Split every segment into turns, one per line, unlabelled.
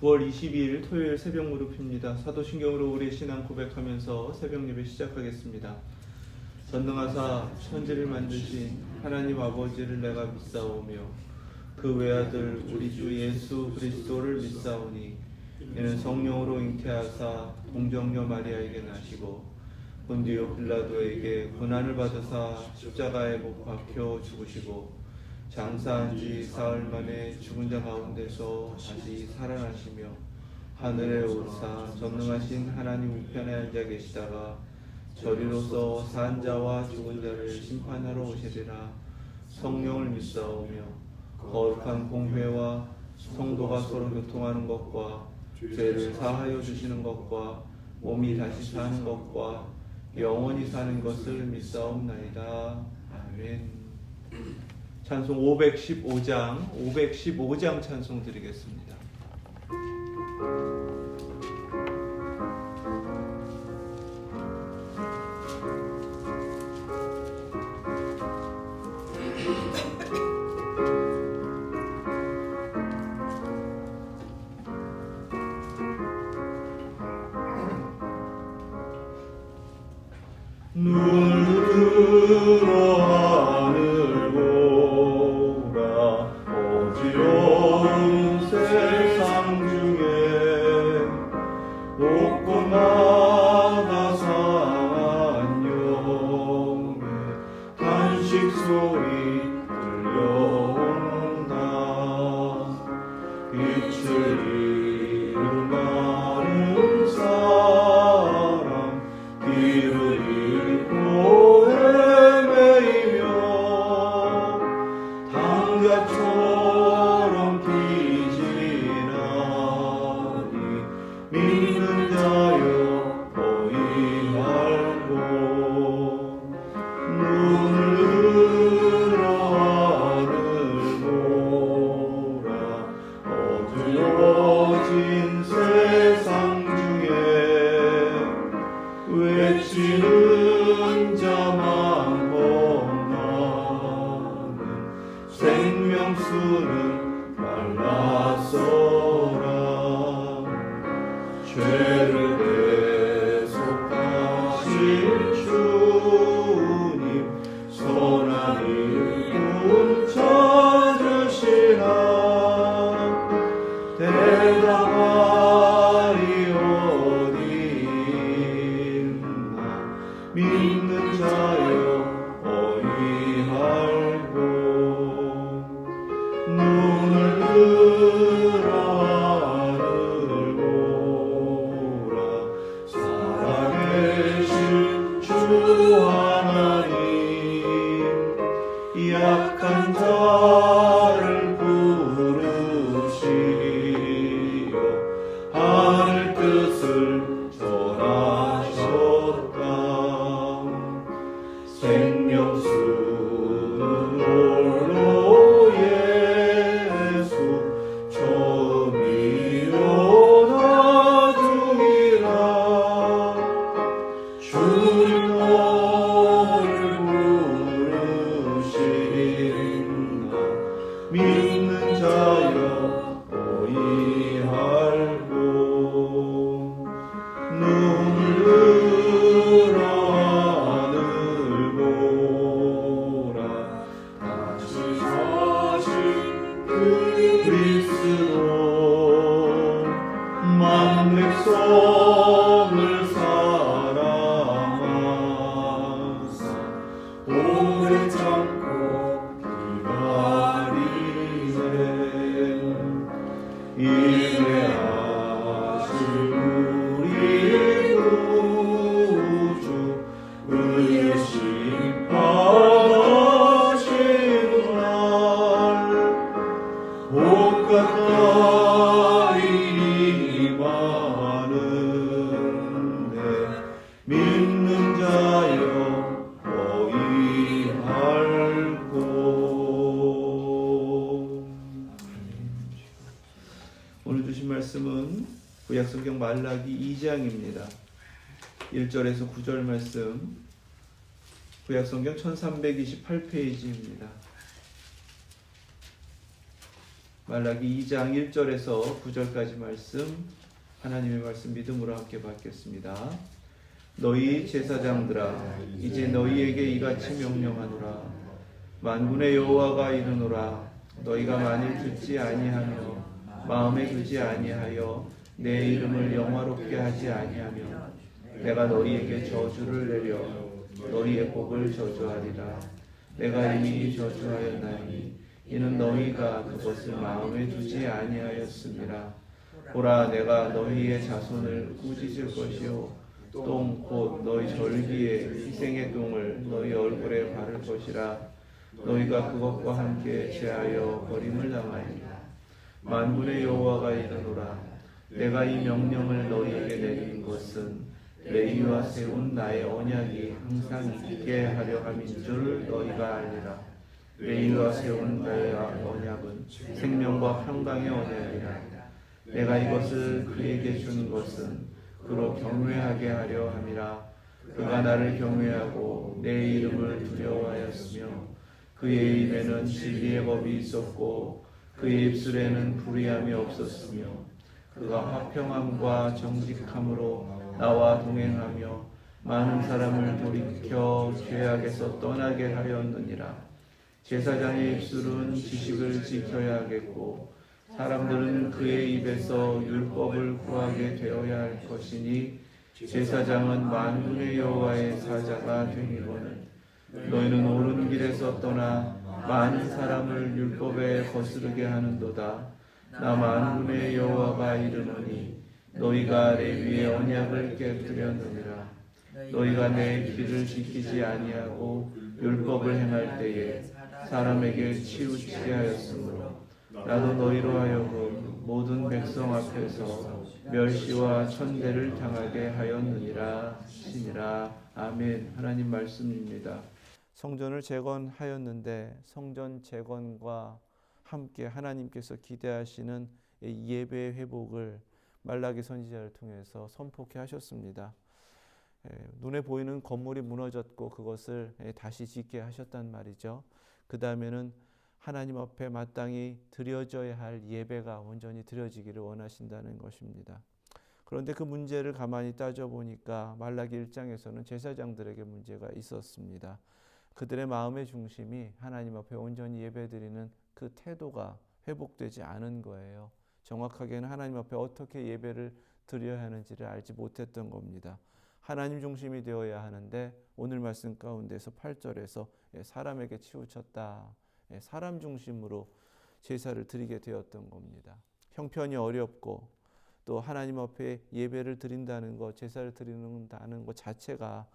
9월 22일 토요일 새벽 무릎입니다. 사도신경으로 우리의 신앙 고백하면서 새벽 예배 시작하겠습니다. 전능하사 천지를 만드신 하나님 아버지를 내가 믿사오며 그 외아들 우리 주 예수 그리스도를 믿사오니 이는 성령으로 잉태하사 동정녀 마리아에게 나시고 본디오 빌라도에게 고난을 받으사 십자가에 못 박혀 죽으시고 장사한 지 사흘 만에 죽은 자 가운데서 다시 살아나시며 하늘에 오르사 전능하신 하나님 우편에 앉아 계시다가 저리로서 산 자와 죽은 자를 심판하러 오시리라. 성령을 믿사오며 거룩한 공회와 성도가 서로 교통하는 것과 죄를 사하여 주시는 것과 몸이 다시 사는 것과 영원히 사는 것을 믿사옵나이다. 아멘. 찬송 515장 찬송 드리겠습니다. 눈을 들어 하늘 보라 어지러운 세상 중에 곳곳마다 상한 영의 탄식 소리 들려온다. 빛을 잃은 많은 사람 길을 당자처럼 비지나니 믿는 자여 거의 말고 눈을 들어 하늘 보라 어두워진 세상 중에 외치는 자만 생명수는 말랐어라. 죄를 대속하신 주님 선한 일꾼 찾으시라. 대답하리 어디 있나 믿는 자여 어이할고 눈을 들어 하늘 보라 살아계신 주 하나님 약한 자를 부르시어 하늘 뜻을 전하셨다. 생명수는 홀로 믿는 자여 어이할고 눈을 들어 하늘 보라 다시 사신 그리스도 만 백성을 사랑하사 오래 참고 인내하신 우리 구주 의심 받으신 날 옷 가까이 임하는데 믿는 자여 어이할고. 오늘 주신 말씀은 구약성경 말라기 2장입니다. 1절에서 9절 말씀, 구약성경 1328페이지입니다. 말라기 2장 1절에서 9절까지 말씀, 하나님의 말씀 믿음으로 함께 받겠습니다. 너희 제사장들아, 이제 너희에게 이같이 명령하노라. 만군의 여호와가 이르노라. 너희가 만일 듣지 아니하며 마음에 두지 아니하여 내 이름을 영화롭게 하지 아니하며 내가 너희에게 저주를 내려 너희의 복을 저주하리라. 내가 이미 저주하였나니 이는 너희가 그것을 마음에 두지 아니하였음이라. 보라, 내가 너희의 자손을 꾸짖을 것이요 똥 곧 너희 절기에 희생의 똥을 너희 얼굴에 바를 것이라. 너희가 그것과 함께 제하여 버림을 당하리라. 만군의 여호와가 이르노라. 내가 이 명령을 너희에게 내린 것은 레위와 세운 나의 언약이 항상 있게 하려 함인 줄 너희가 알리라. 레위와 세운 나의 언약은 생명과 평강의 언약이라. 내가 이것을 그에게 준 것은 그로 경외하게 하려 함이라. 그가 나를 경외하고 내 이름을 두려워하였으며 그의 입에는 진리의 법이 있었고 그의 입술에는 불의함이 없었으며 그가 화평함과 정직함으로 나와 동행하며 많은 사람을 돌이켜 죄악에서 떠나게 하였느니라. 제사장의 입술은 지식을 지켜야 하겠고 사람들은 그의 입에서 율법을 구하게 되어야 할 것이니 제사장은 만군의 여호와의 사자가 되니거늘. 너희는 옳은 길에서 떠나 많은 사람을 율법에 거스르게 하는도다. 나 만군의 여호와가 이르노니 너희가 레위의 언약을 깨뜨렸느니라. 너희가 내 길을 지키지 아니하고 율법을 행할 때에 사람에게 치우치게 하였으므로 나도 너희로 하여금 모든 백성 앞에서 멸시와 천대를 당하게 하였느니라 하시니라. 아멘. 하나님 말씀입니다. 성전을 재건하였는데 성전 재건과 함께 하나님께서 기대하시는 예배의 회복을 말라기 선지자를 통해서 선포케 하셨습니다. 눈에 보이는 건물이 무너졌고 그것을 다시 짓게 하셨단 말이죠. 그 다음에는 하나님 앞에 마땅히 드려져야 할 예배가 온전히 드려지기를 원하신다는 것입니다. 그런데 그 문제를 가만히 따져보니까 말라기 1장에서는 제사장들에게 문제가 있었습니다. 그들의 마음의 중심이 하나님 앞에 온전히 예배드리는 그 태도가 회복되지 않은 거예요. 정확하게는 하나님 앞에 어떻게 예배를 드려야 하는지를 알지 못했던 겁니다. 하나님 중심이 되어야 하는데 오늘 말씀 가운데서 8절에서 사람에게 치우쳤다. 사람 중심으로 제사를 드리게 되었던 겁니다. 형편이 어렵고 또 하나님 앞에 예배를 드린다는 것, 제사를 드린다는 것 자체가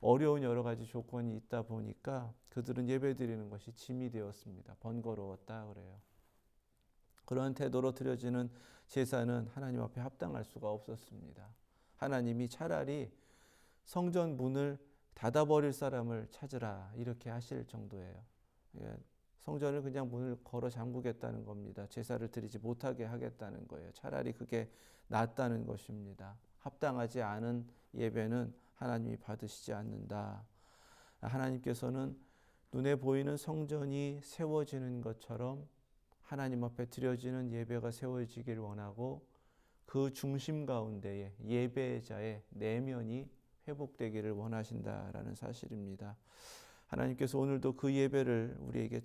어려운 여러 가지 조건이 있다 보니까 그들은 예배 드리는 것이 짐이 되었습니다. 번거로웠다 그래요. 그런 태도로 드려지는 제사는 하나님 앞에 합당할 수가 없었습니다. 하나님이 차라리 성전 문을 닫아버릴 사람을 찾으라 이렇게 하실 정도예요. 성전을 그냥 문을 걸어 잠그겠다는 겁니다. 제사를 드리지 못하게 하겠다는 거예요. 차라리 그게 낫다는 것입니다. 합당하지 않은 예배는 하나님이 받으시지 않는다. 하나님께서는 눈에 보이는 성전이 세워지는 것처럼 하나님 앞에 드려지는 예배가 세워지길 원하고 그 중심 가운데에 예배자의 내면이 회복되기를 원하신다라는 사실입니다. 하나님께서 오늘도 그 예배를 우리에게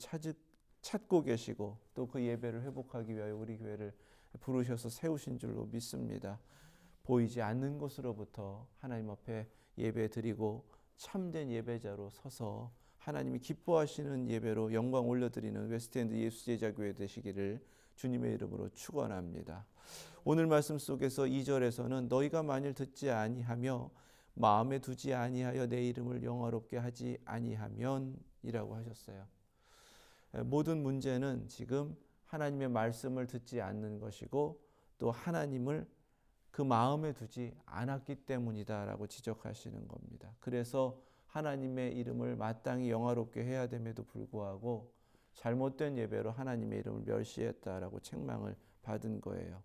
찾고 계시고 또 그 예배를 회복하기 위하여 우리 교회를 부르셔서 세우신 줄로 믿습니다. 보이지 않는 곳으로부터 하나님 앞에 예배 드리고 참된 예배자로 서서 하나님이 기뻐하시는 예배로 영광 올려드리는 웨스트엔드 예수제자교회 되시기를 주님의 이름으로 축원합니다. 오늘 말씀 속에서 2절에서는 너희가 만일 듣지 아니하며 마음에 두지 아니하여 내 이름을 영화롭게 하지 아니하면 이라고 하셨어요. 모든 문제는 지금 하나님의 말씀을 듣지 않는 것이고 또 하나님을 그 마음에 두지 않았기 때문이다라고 지적하시는 겁니다. 그래서 하나님의 이름을 마땅히 영화롭게 해야 됨에도 불구하고 잘못된 예배로 하나님의 이름을 멸시했다라고 책망을 받은 거예요.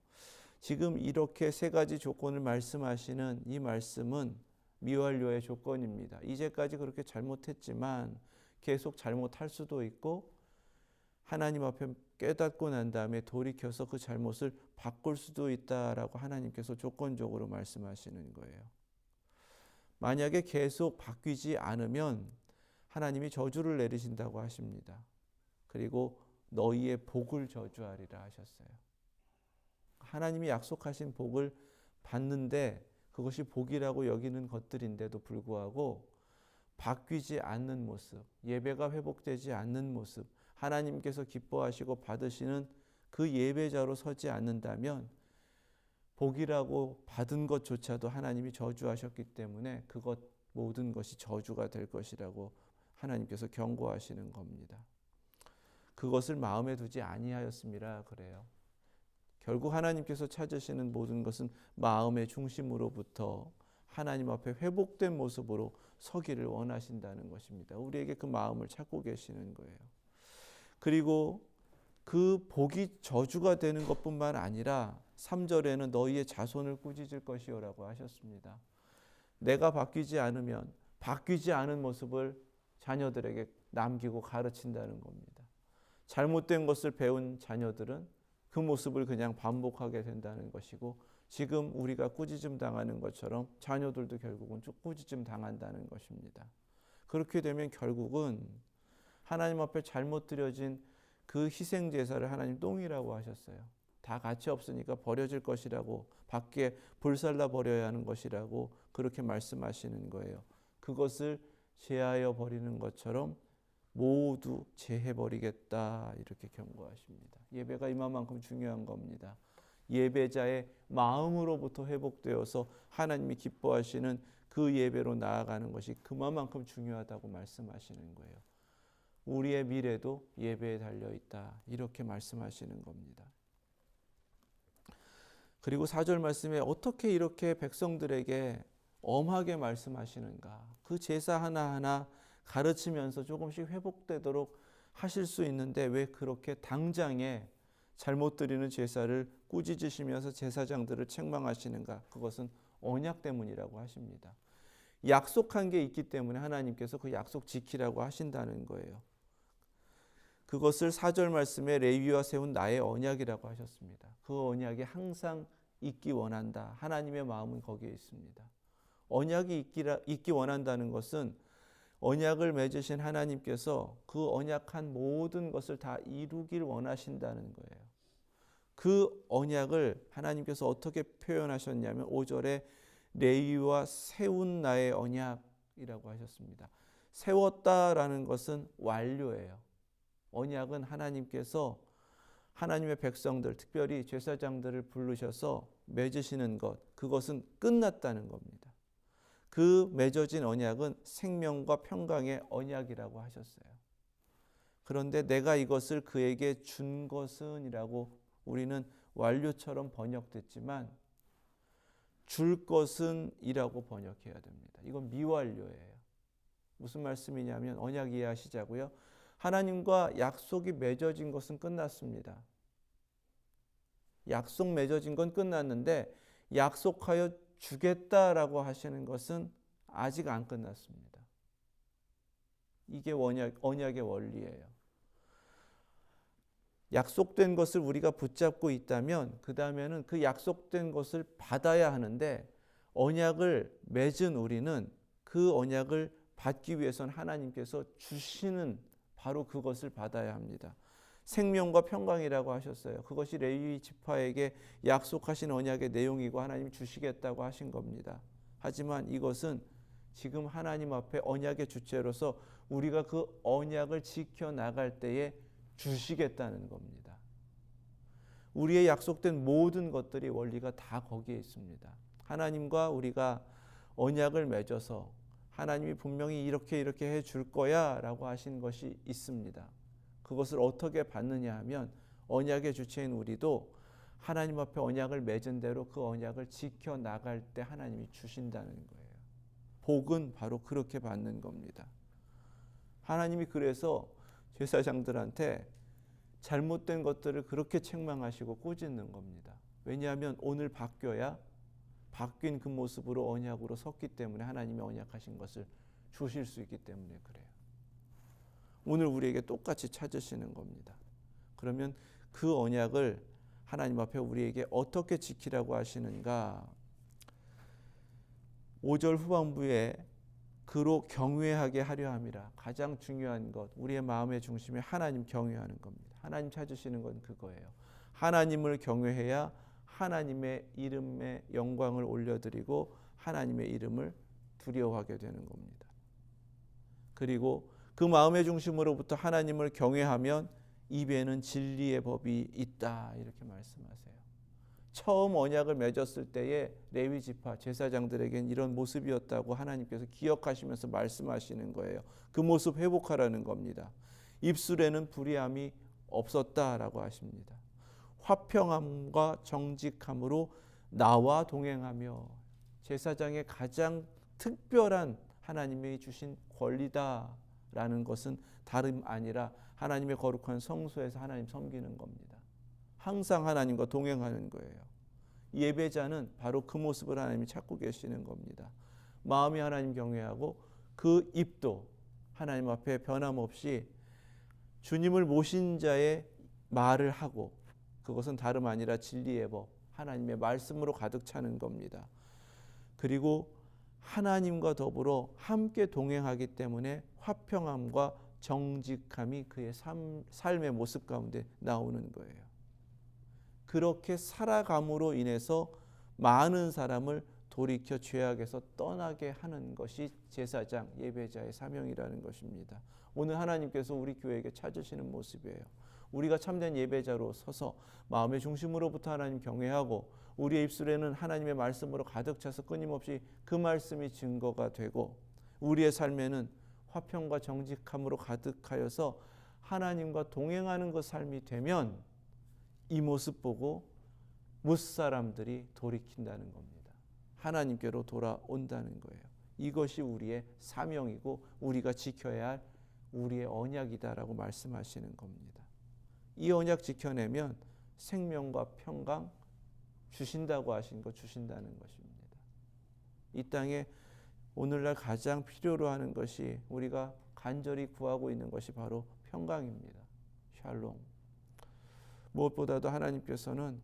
지금 이렇게 세 가지 조건을 말씀하시는 이 말씀은 미완료의 조건입니다. 이제까지 그렇게 잘못했지만 계속 잘못할 수도 있고 하나님 앞에 깨닫고 난 다음에 돌이켜서 그 잘못을 바꿀 수도 있다라고 하나님께서 조건적으로 말씀하시는 거예요. 만약에 계속 바뀌지 않으면 하나님이 저주를 내리신다고 하십니다. 그리고 너희의 복을 저주하리라 하셨어요. 하나님이 약속하신 복을 받는데 그것이 복이라고 여기는 것들인데도 불구하고 바뀌지 않는 모습, 예배가 회복되지 않는 모습, 하나님께서 기뻐하시고 받으시는 그 예배자로 서지 않는다면 복이라고 받은 것조차도 하나님이 저주하셨기 때문에 그것 모든 것이 저주가 될 것이라고 하나님께서 경고하시는 겁니다. 그것을 마음에 두지 아니하였음이라 그래요. 결국 하나님께서 찾으시는 모든 것은 마음의 중심으로부터 하나님 앞에 회복된 모습으로 서기를 원하신다는 것입니다. 우리에게 그 마음을 찾고 계시는 거예요. 그리고 그 복이 저주가 되는 것뿐만 아니라 3절에는 너희의 자손을 꾸짖을 것이요라고 하셨습니다. 내가 바뀌지 않으면 바뀌지 않은 모습을 자녀들에게 남기고 가르친다는 겁니다. 잘못된 것을 배운 자녀들은 그 모습을 그냥 반복하게 된다는 것이고 지금 우리가 꾸짖음 당하는 것처럼 자녀들도 결국은 꾸짖음 당한다는 것입니다. 그렇게 되면 결국은 하나님 앞에 잘못 드려진 그 희생 제사를 하나님 똥이라고 하셨어요. 다 가치 없으니까 버려질 것이라고, 밖에 불살라 버려야 하는 것이라고 그렇게 말씀하시는 거예요. 그것을 제하여 버리는 것처럼 모두 제해버리겠다 이렇게 경고하십니다. 예배가 이만큼 중요한 겁니다. 예배자의 마음으로부터 회복되어서 하나님이 기뻐하시는 그 예배로 나아가는 것이 그만큼 중요하다고 말씀하시는 거예요. 우리의 미래도 예배에 달려있다 이렇게 말씀하시는 겁니다. 그리고 4절 말씀에 어떻게 이렇게 백성들에게 엄하게 말씀하시는가. 그 제사 하나하나 가르치면서 조금씩 회복되도록 하실 수 있는데 왜 그렇게 당장에 잘못 드리는 제사를 꾸짖으시면서 제사장들을 책망하시는가. 그것은 언약 때문이라고 하십니다. 약속한 게 있기 때문에 하나님께서 그 약속 지키라고 하신다는 거예요. 그것을 4절 말씀에 레위와 세운 나의 언약이라고 하셨습니다. 그 언약이 항상 있기 원한다. 하나님의 마음은 거기에 있습니다. 언약이 있기 원한다는 것은 언약을 맺으신 하나님께서 그 언약한 모든 것을 다 이루길 원하신다는 거예요. 그 언약을 하나님께서 어떻게 표현하셨냐면 5절에 레위와 세운 나의 언약이라고 하셨습니다. 세웠다라는 것은 완료예요. 언약은 하나님께서 하나님의 백성들, 특별히 제사장들을 부르셔서 맺으시는 것, 그것은 끝났다는 겁니다. 그 맺어진 언약은 생명과 평강의 언약이라고 하셨어요. 그런데 내가 이것을 그에게 준 것은 이라고 우리는 완료처럼 번역됐지만 줄 것은 이라고 번역해야 됩니다. 이건 미완료예요. 무슨 말씀이냐면 언약 이해하시자고요. 하나님과 약속이 맺어진 것은 끝났습니다. 약속 맺어진 건 끝났는데 약속하여 주겠다라고 하시는 것은 아직 안 끝났습니다. 이게 언약의 원리예요. 약속된 것을 우리가 붙잡고 있다면 그 다음에는 그 약속된 것을 받아야 하는데 언약을 맺은 우리는 그 언약을 받기 위해서는 하나님께서 주시는 바로 그것을 받아야 합니다. 생명과 평강이라고 하셨어요. 그것이 레위 지파에게 약속하신 언약의 내용이고 하나님이 주시겠다고 하신 겁니다. 하지만 이것은 지금 하나님 앞에 언약의 주체로서 우리가 그 언약을 지켜나갈 때에 주시겠다는 겁니다. 우리의 약속된 모든 것들이 원리가 다 거기에 있습니다. 하나님과 우리가 언약을 맺어서 하나님이 분명히 이렇게 해줄 거야 라고 하신 것이 있습니다. 그것을 어떻게 받느냐 하면 언약의 주체인 우리도 하나님 앞에 언약을 맺은 대로 그 언약을 지켜나갈 때 하나님이 주신다는 거예요. 복은 바로 그렇게 받는 겁니다. 하나님이 그래서 제사장들한테 잘못된 것들을 그렇게 책망하시고 꾸짖는 겁니다. 왜냐하면 오늘 바뀌어야 바뀐 그 모습으로 언약으로 섰기 때문에 하나님이 언약하신 것을 주실 수 있기 때문에 그래요. 오늘 우리에게 똑같이 찾으시는 겁니다. 그러면
그 언약을 하나님 앞에 우리에게 어떻게 지키라고 하시는가? 5절 후반부에 그로 경외하게 하려 함이라. 가장 중요한 것, 우리의 마음의 중심에 하나님 경외하는 겁니다. 하나님 찾으시는 건 그거예요. 하나님을 경외해야 하나님의 이름에 영광을 올려드리고 하나님의 이름을 두려워하게 되는 겁니다. 그리고 그 마음의 중심으로부터 하나님을 경외하면 입에는 진리의 법이 있다, 이렇게 말씀하세요. 처음 언약을 맺었을 때의 레위 지파 제사장들에겐 이런 모습이었다고 하나님께서 기억하시면서 말씀하시는 거예요. 그 모습 회복하라는 겁니다. 입술에는 불의함이 없었다라고 하십니다. 화평함과 정직함으로 나와 동행하며, 제사장의 가장 특별한 하나님이 주신 권리다라는 것은 다름 아니라 하나님의 거룩한 성소에서 하나님 섬기는 겁니다. 항상 하나님과 동행하는 거예요. 예배자는 바로 그 모습을 하나님이 찾고 계시는 겁니다. 마음이 하나님 경외하고 그 입도 하나님 앞에 변함없이 주님을 모신 자의 말을 하고, 그것은 다름 아니라 진리의 법, 하나님의 말씀으로 가득 차는 겁니다. 그리고 하나님과 더불어 함께 동행하기 때문에 화평함과 정직함이 그의 삶의 모습 가운데 나오는 거예요. 그렇게 살아감으로 인해서 많은 사람을 돌이켜 죄악에서 떠나게 하는 것이 제사장, 예배자의 사명이라는 것입니다. 오늘 하나님께서 우리 교회에게 찾으시는 모습이에요. 우리가 참된 예배자로 서서 마음의 중심으로부터 하나님 경외하고, 우리의 입술에는 하나님의 말씀으로 가득 차서 끊임없이 그 말씀이 증거가 되고, 우리의 삶에는 화평과 정직함으로 가득하여서 하나님과 동행하는 그 삶이 되면 이 모습 보고 무사람들이 돌이킨다는 겁니다. 하나님께로 돌아온다는 거예요. 이것이 우리의 사명이고 우리가 지켜야 할 우리의 언약이다라고 말씀하시는 겁니다. 이 언약 지켜내면 생명과 평강 주신다고 하신 거 주신다는 것입니다. 이 땅에 오늘날 가장 필요로 하는 것이, 우리가 간절히 구하고 있는 것이 바로 평강입니다. 샬롬. 무엇보다도 하나님께서는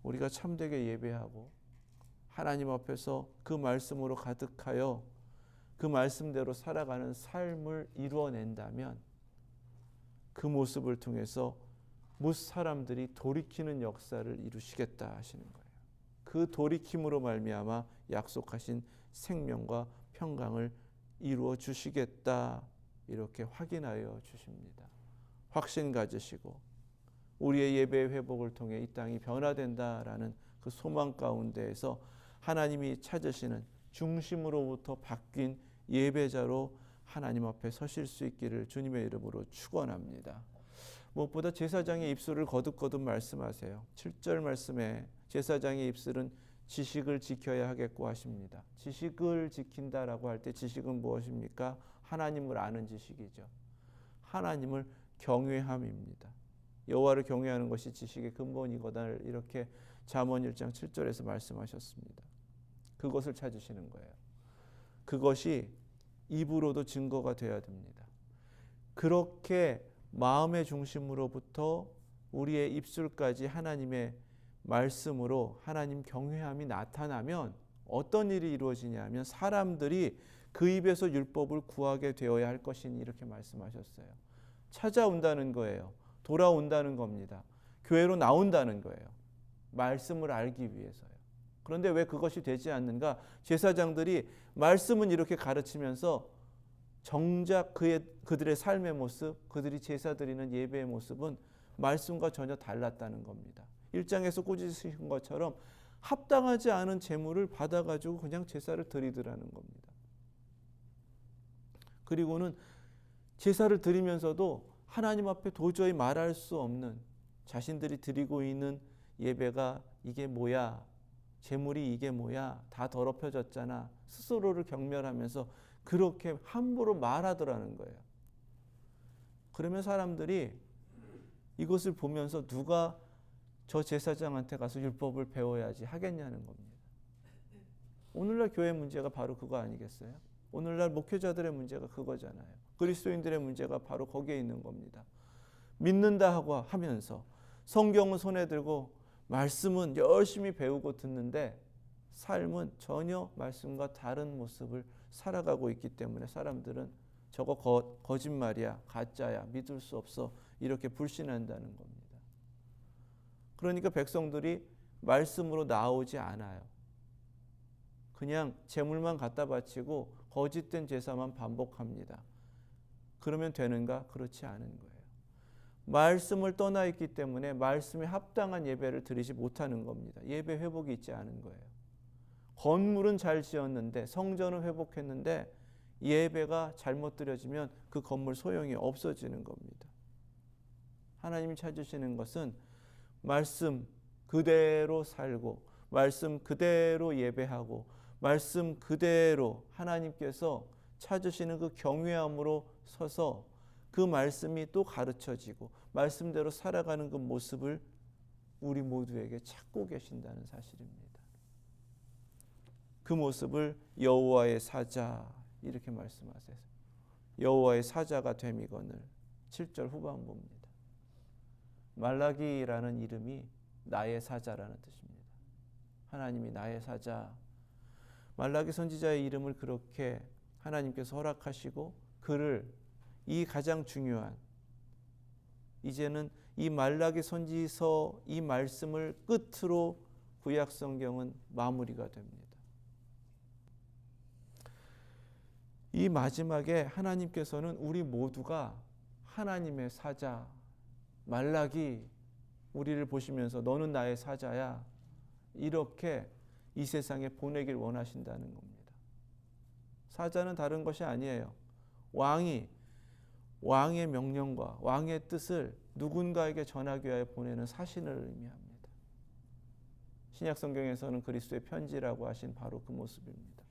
우리가 참되게 예배하고 하나님 앞에서 그 말씀으로 가득하여 그 말씀대로 살아가는 삶을 이루어낸다면 그 모습을 통해서 무사람들이 돌이키는 역사를 이루시겠다 하시는 거예요. 그 돌이킴으로 말미암아 약속하신 생명과 평강을 이루어 주시겠다, 이렇게 확인하여 주십니다. 확신 가지시고 우리의 예배의 회복을 통해 이 땅이 변화된다라는 그 소망 가운데에서 하나님이 찾으시는 중심으로부터 바뀐 예배자로 하나님 앞에 서실 수 있기를 주님의 이름으로 축원합니다. 무엇보다 제사장의 입술을 거듭거듭 말씀하세요. 7절 말씀에 제사장의 입술은 지식을 지켜야 하겠고 하십니다. 지식을 지킨다라고 할 때 지식은 무엇입니까? 하나님을 아는 지식이죠. 하나님을 경외함입니다. 여호와를 경외하는 것이 지식의 근본이거다, 이렇게 잠언 1장 7절에서 말씀하셨습니다. 그것을 찾으시는 거예요. 그것이 입으로도 증거가 되어야 됩니다. 그렇게 마음의 중심으로부터 우리의 입술까지 하나님의 말씀으로 하나님 경외함이 나타나면 어떤 일이 이루어지냐면, 사람들이 그 입에서 율법을 구하게 되어야 할 것이니, 이렇게 말씀하셨어요. 찾아온다는 거예요. 돌아온다는 겁니다. 교회로 나온다는 거예요. 말씀을 알기 위해서요. 그런데 왜 그것이 되지 않는가? 제사장들이 말씀은 이렇게 가르치면서 정작 그들의 삶의 모습, 그들이 제사 드리는 예배의 모습은 말씀과 전혀 달랐다는 겁니다. 1장에서 꾸짖으신 것처럼 합당하지 않은 제물을 받아가지고 그냥 제사를 드리더라는 겁니다. 그리고는 제사를 드리면서도 하나님 앞에 도저히 말할 수 없는, 자신들이 드리고 있는 예배가 이게 뭐야, 제물이 이게 뭐야, 다 더럽혀졌잖아, 스스로를 경멸하면서 그렇게 함부로 말하더라는 거예요. 그러면 사람들이 이것을 보면서 누가 저 제사장한테 가서 율법을 배워야지 하겠냐는 겁니다. 오늘날 교회 문제가 바로 그거 아니겠어요? 오늘날 목회자들의 문제가 그거잖아요. 그리스도인들의 문제가 바로 거기에 있는 겁니다. 믿는다 하고 하면서 성경은 손에 들고 말씀은 열심히 배우고 듣는데 삶은 전혀 말씀과 다른 모습을 살아가고 있기 때문에 사람들은 저거 거짓말이야, 가짜야, 믿을 수 없어 이렇게 불신한다는 겁니다. 그러니까 백성들이 말씀으로 나오지 않아요. 그냥 제물만 갖다 바치고 거짓된 제사만 반복합니다. 그러면 되는가? 그렇지 않은 거예요. 말씀을 떠나 있기 때문에 말씀에 합당한 예배를 드리지 못하는 겁니다. 예배 회복이 있지 않은 거예요. 건물은 잘 지었는데, 성전은 회복했는데 예배가 잘못 드려지면 그 건물 소용이 없어지는 겁니다. 하나님이 찾으시는 것은 말씀 그대로 살고, 말씀 그대로 예배하고, 말씀 그대로 하나님께서 찾으시는 그 경외함으로 서서 그 말씀이 또 가르쳐지고 말씀대로 살아가는 그 모습을 우리 모두에게 찾고 계신다는 사실입니다. 그 모습을 여호와의 사자 이렇게 말씀하세요. 여호와의 사자가 됨이거늘. 7절 후반부입니다. 말라기라는 이름이 나의 사자라는 뜻입니다. 하나님이 나의 사자. 말라기 선지자의 이름을 그렇게 하나님께서 허락하시고 그를 이 가장 중요한, 이제는 이 말라기 선지서 이 말씀을 끝으로 구약 성경은 마무리가 됩니다. 이 마지막에 하나님께서는 우리 모두가 하나님의 사자, 말라기, 우리를 보시면서 너는 나의 사자야, 이렇게 이 세상에 보내길 원하신다는 겁니다. 사자는 다른 것이 아니에요. 왕의 명령과 왕의 뜻을 누군가에게 전하기 위하여 보내는 사신을 의미합니다. 신약 성경에서는 그리스도의 편지라고 하신 바로 그 모습입니다.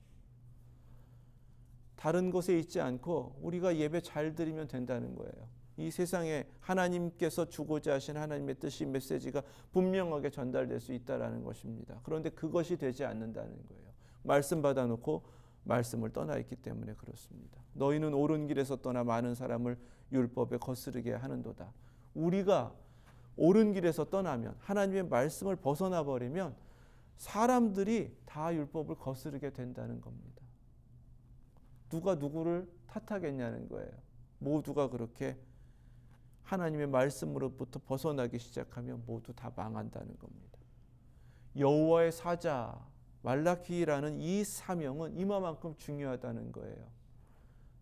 다른 곳에 있지 않고 우리가 예배 잘 드리면 된다는 거예요. 이 세상에 하나님께서 주고자 하신 하나님의 뜻이, 메시지가 분명하게 전달될 수 있다는 것입니다. 그런데 그것이 되지 않는다는 거예요. 말씀 받아놓고 말씀을 떠나 있기 때문에 그렇습니다. 너희는 옳은 길에서 떠나 많은 사람을 율법에 거스르게 하는도다. 우리가 옳은 길에서 떠나면, 하나님의 말씀을 벗어나 버리면 사람들이 다 율법을 거스르게 된다는 겁니다. 누가 누구를 탓하겠냐는 거예요. 모두가 그렇게 하나님의 말씀으로부터 벗어나기 시작하면 모두 다 망한다는 겁니다. 여호와의 사자 말라키라는 이 사명은 이만큼 중요하다는 거예요.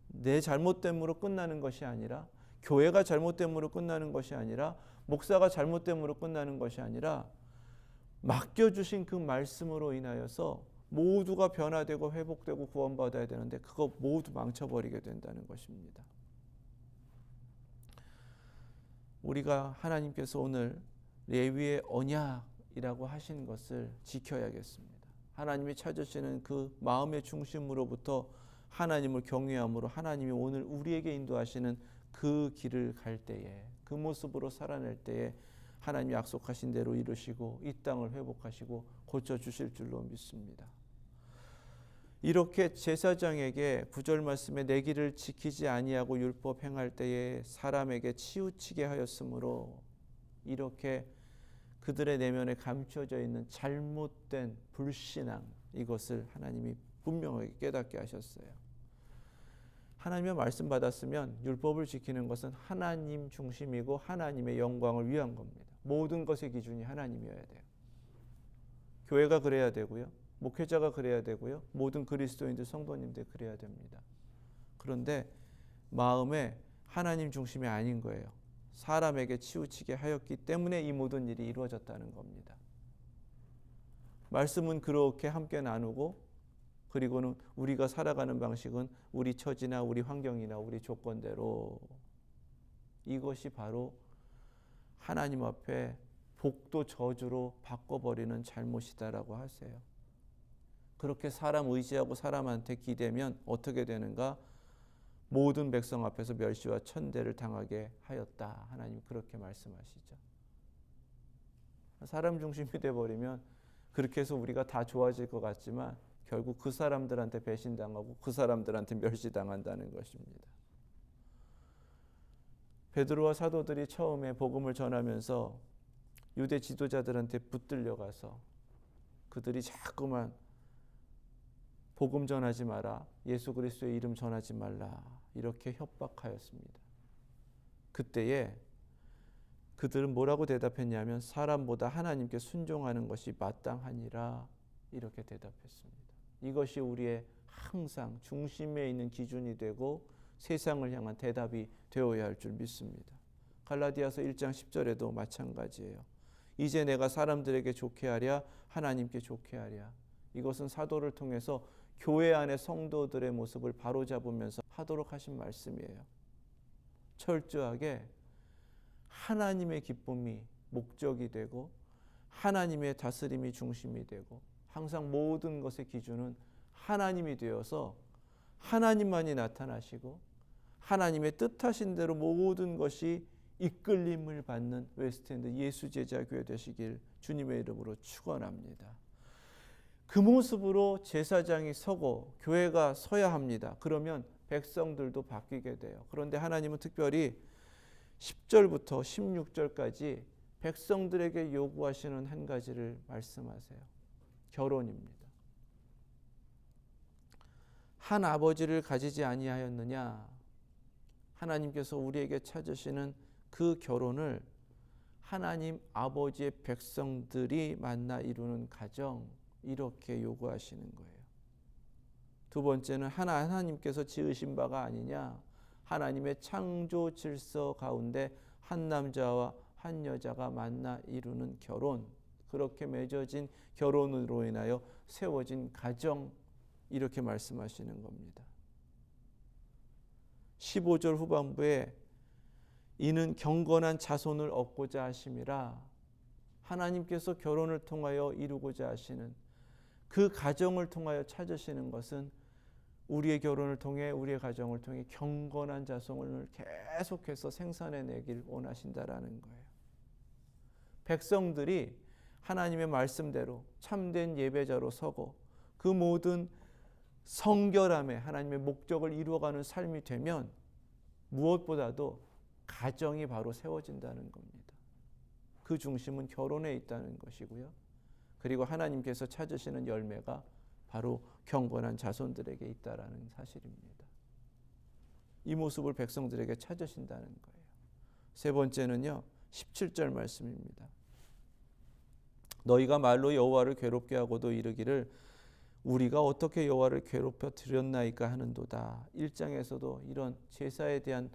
내 잘못됨으로 끝나는 것이 아니라, 교회가 잘못됨으로 끝나는 것이 아니라, 목사가 잘못됨으로 끝나는 것이 아니라 맡겨주신 그 말씀으로 인하여서 모두가 변화되고 회복되고 구원받아야 되는데 그거 모두 망쳐버리게 된다는 것입니다. 우리가 하나님께서 오늘 레위의 언약이라고 하신 것을 지켜야겠습니다. 하나님이 찾으시는 그 마음의 중심으로부터 하나님을 경외함으로 하나님이 오늘 우리에게 인도하시는 그 길을 갈 때에, 그 모습으로 살아낼 때에 하나님이 약속하신 대로 이루시고 이 땅을 회복하시고 고쳐주실 줄로 믿습니다. 이렇게 제사장에게 9절 말씀에 내 길을 지키지 아니하고 율법 행할 때에 사람에게 치우치게 하였으므로, 이렇게 그들의 내면에 감춰져 있는 잘못된 불신앙, 이것을 하나님이 분명하게 깨닫게 하셨어요. 하나님의 말씀 받았으면 율법을 지키는 것은 하나님 중심이고 하나님의 영광을 위한 겁니다. 모든 것의 기준이 하나님이어야 돼요. 교회가 그래야 되고요. 목회자가 그래야 되고요. 모든 그리스도인들, 성도님들 그래야 됩니다. 그런데 마음에 하나님 중심이 아닌 거예요. 사람에게 치우치게 하였기 때문에 이 모든 일이 이루어졌다는 겁니다. 말씀은 그렇게 함께 나누고, 그리고는 우리가 살아가는 방식은 우리 처지나 우리 환경이나 우리 조건대로, 이것이 바로 하나님 앞에 복도 저주로 바꿔버리는 잘못이다라고 하세요. 그렇게 사람 의지하고 사람한테 기대면 어떻게 되는가? 모든 백성 앞에서 멸시와 천대를 당하게 하였다. 하나님 그렇게 말씀하시죠. 사람 중심이 돼버리면 그렇게 해서 우리가 다 좋아질 것 같지만 결국 그 사람들한테 배신당하고 그 사람들한테 멸시당한다는 것입니다. 베드로와 사도들이 처음에 복음을 전하면서 유대 지도자들한테 붙들려 가서 그들이 자꾸만 복음 전하지 마라, 예수 그리스도의 이름 전하지 말라 이렇게 협박하였습니다. 그때에 그들은 뭐라고 대답했냐면 사람보다 하나님께 순종하는 것이 마땅하니라 이렇게 대답했습니다. 이것이 우리의 항상 중심에 있는 기준이 되고 세상을 향한 대답이 되어야 할 줄 믿습니다. 갈라디아서 1장 10절에도 마찬가지예요. 이제 내가 사람들에게 좋게 하랴 하나님께 좋게 하랴. 이것은 사도를 통해서 교회 안의 성도들의 모습을 바로잡으면서 하도록 하신 말씀이에요. 철저하게 하나님의 기쁨이 목적이 되고 하나님의 다스림이 중심이 되고 항상 모든 것의 기준은 하나님이 되어서 하나님만이 나타나시고 하나님의 뜻하신 대로 모든 것이 이끌림을 받는 웨스트엔드 예수제자교회 되시길 주님의 이름으로 축원합니다. 그 모습으로 제사장이 서고 교회가 서야 합니다. 그러면 백성들도 바뀌게 돼요. 그런데 하나님은 특별히 10절부터 16절까지 백성들에게 요구하시는 한 가지를 말씀하세요. 결혼입니다. 한 아버지를 가지지 아니하였느냐? 하나님께서 우리에게 찾으시는 그 결혼을 하나님 아버지의 백성들이 만나 이루는 가정, 이렇게 요구하시는 거예요. 두 번째는 하나님께서 지으신 바가 아니냐? 하나님의 창조 질서 가운데 한 남자와 한 여자가 만나 이루는 결혼, 그렇게 맺어진 결혼으로 인하여 세워진 가정, 이렇게 말씀하시는 겁니다. 15절 후반부에 이는 경건한 자손을 얻고자 하심이라, 하나님께서 결혼을 통하여 이루고자 하시는 그 가정을 통하여 찾으시는 것은 우리의 결혼을 통해 우리의 가정을 통해 경건한 자손을 계속해서 생산해내길 원하신다라는 거예요. 백성들이 하나님의 말씀대로 참된 예배자로 서고 그 모든 성결함에 하나님의 목적을 이루어가는 삶이 되면 무엇보다도 가정이 바로 세워진다는 겁니다. 그 중심은 결혼에 있다는 것이고요. 그리고 하나님께서 찾으시는 열매가 바로 경건한 자손들에게 있다라는 사실입니다. 이 모습을 백성들에게 찾으신다는 거예요. 세 번째는요, 17절 말씀입니다. 너희가 말로 여호와를 괴롭게 하고도 이르기를 우리가 어떻게 여호와를 괴롭혀 드렸나이까 하는도다. 1장에서도 이런 제사에 대한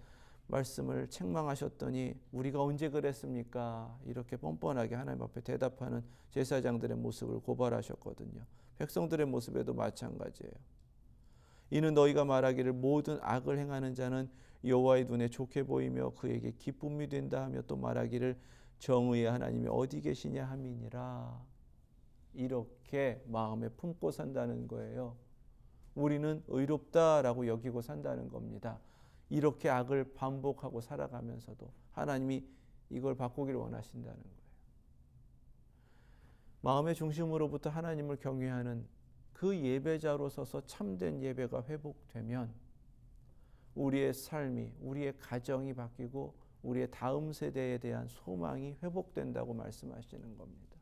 말씀을 책망하셨더니 우리가 언제 그랬습니까? 이렇게 뻔뻔하게 하나님 앞에 대답하는 제사장들의 모습을 고발하셨거든요. 백성들의 모습에도 마찬가지예요. 이는 너희가 말하기를 모든 악을 행하는 자는 여호와의 눈에 좋게 보이며 그에게 기쁨이 된다 하며 또 말하기를 정의의 하나님이 어디 계시냐 함이니라. 이렇게 마음에 품고 산다는 거예요. 우리는 의롭다라고 여기고 산다는 겁니다. 이렇게 악을 반복하고 살아가면서도 하나님이 이걸 바꾸기를 원하신다는 거예요. 마음의 중심으로부터 하나님을 경외하는 그 예배자로 서서 참된 예배가 회복되면 우리의 삶이, 우리의 가정이 바뀌고 우리의 다음 세대에 대한 소망이 회복된다고 말씀하시는 겁니다.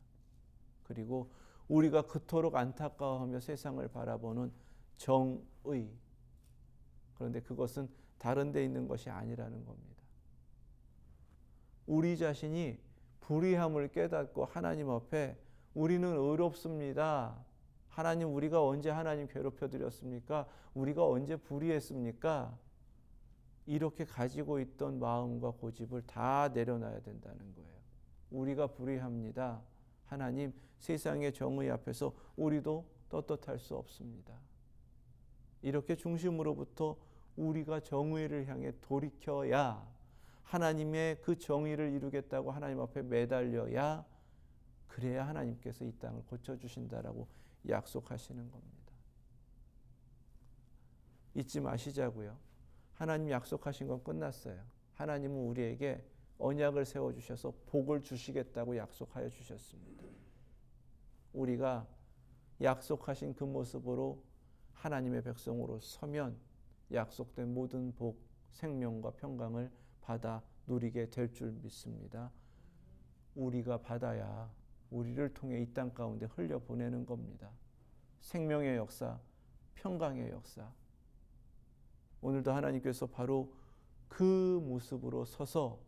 그리고 우리가 그토록 안타까워하며 세상을 바라보는 정의, 그런데 그것은 다른 데 있는 것이 아니라는 겁니다. 우리 자신이 불의함을 깨닫고 하나님 앞에 우리는 의롭습니다. 하나님, 우리가 언제 하나님 괴롭혀 드렸습니까? 우리가 언제 불의했습니까? 이렇게 가지고 있던 마음과 고집을 다 내려놔야 된다는 거예요. 우리가 불의합니다. 하나님, 세상의 정의 앞에서 우리도 떳떳할 수 없습니다. 이렇게 중심으로부터 우리가 정의를 향해 돌이켜야 하나님의 그 정의를 이루겠다고 하나님 앞에 매달려야, 그래야 하나님께서 이 땅을 고쳐주신다라고 약속하시는 겁니다. 잊지 마시자고요. 하나님 약속하신 건 끝났어요. 하나님은 우리에게 언약을 세워주셔서 복을 주시겠다고 약속하여 주셨습니다. 우리가 약속하신 그 모습으로 하나님의 백성으로 서면 약속된 모든 복, 생명과 평강을 받아 누리게 될 줄 믿습니다. 우리가 받아야 우리를 통해 이 땅 가운데 흘려보내는 겁니다. 생명의 역사, 평강의 역사. 오늘도 하나님께서 바로 그 모습으로 서서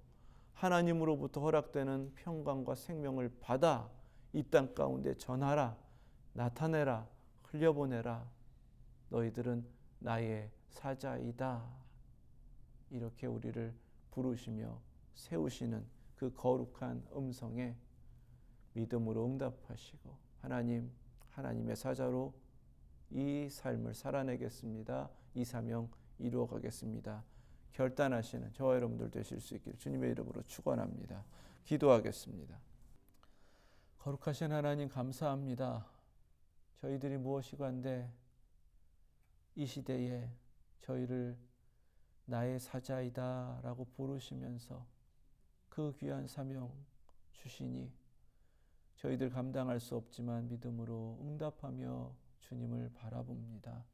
하나님으로부터 허락되는 평강과 생명을 받아 이 땅 가운데 전하라, 나타내라, 흘려보내라. 너희들은 나의 사자이다. 이렇게 우리를 부르시며 세우시는 그 거룩한 음성에 믿음으로 응답하시고 하나님의 사자로 이 삶을 살아내겠습니다. 이 사명 이루어 가겠습니다. 결단하시는 저와 여러분들 되실 수 있기를 주님의 이름으로 축원합니다. 기도하겠습니다. 거룩하신 하나님 감사합니다. 저희들이 무엇이간데 이 시대에 저희를 나의 사자이다 라고 부르시면서 그 귀한 사명 주시니 저희들 감당할 수 없지만 믿음으로 응답하며 주님을 바라봅니다.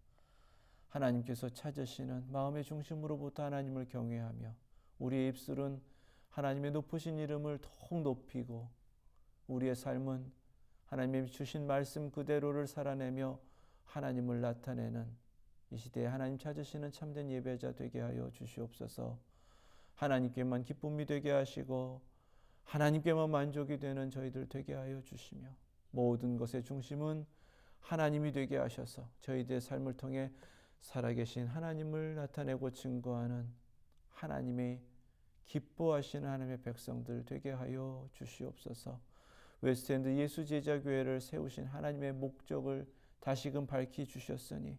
하나님께서 찾으시는 마음의 중심으로부터 하나님을 경외하며 우리의 입술은 하나님의 높으신 이름을 더욱 높이고 우리의 삶은 하나님의 주신 말씀 그대로를 살아내며 하나님을 나타내는 이 시대에 하나님 찾으시는 참된 예배자 되게 하여 주시옵소서. 하나님께만 기쁨이 되게 하시고 하나님께만 만족이 되는 저희들 되게 하여 주시며 모든 것의 중심은 하나님이 되게 하셔서 저희들의 삶을 통해 살아계신 하나님을 나타내고 증거하는 하나님의 기뻐하시는 하나님의 백성들 되게 하여 주시옵소서. 웨스트엔드 예수제자교회를 세우신 하나님의 목적을 다시금 밝히 주셨으니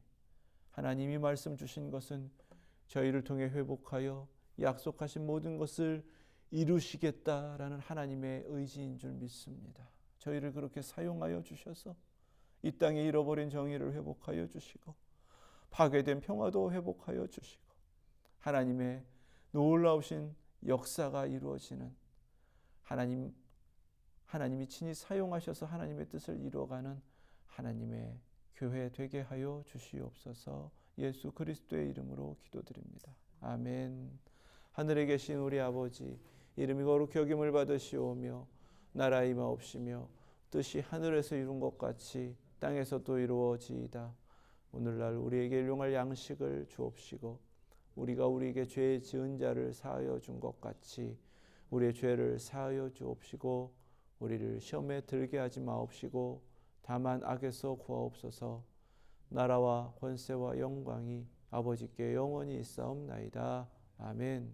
하나님이 말씀 주신 것은 저희를 통해 회복하여 약속하신 모든 것을 이루시겠다라는 하나님의 의지인 줄 믿습니다. 저희를 그렇게 사용하여 주셔서 이 땅에 잃어버린 정의를 회복하여 주시고 파괴된 평화도 회복하여 주시고 하나님의 놀라우신 역사가 이루어지는 하나님이 친히 사용하셔서 하나님의 뜻을 이루어가는 하나님의 교회 되게 하여 주시옵소서. 예수 그리스도의 이름으로 기도드립니다. 아멘. 하늘에 계신 우리 아버지 이름이 거룩히 여김을 받으시오며 나라의 임하옵시며 뜻이 하늘에서 이룬 것 같이 땅에서도 이루어지이다. 오늘날 우리에게 일용할 양식을 주옵시고 우리가 우리에게 죄 지은 자를 사하여 준 것 같이 우리의 죄를 사하여 주옵시고 우리를 시험에 들게 하지 마옵시고 다만 악에서 구하옵소서. 나라와 권세와 영광이 아버지께 영원히 있사옵나이다. 아멘.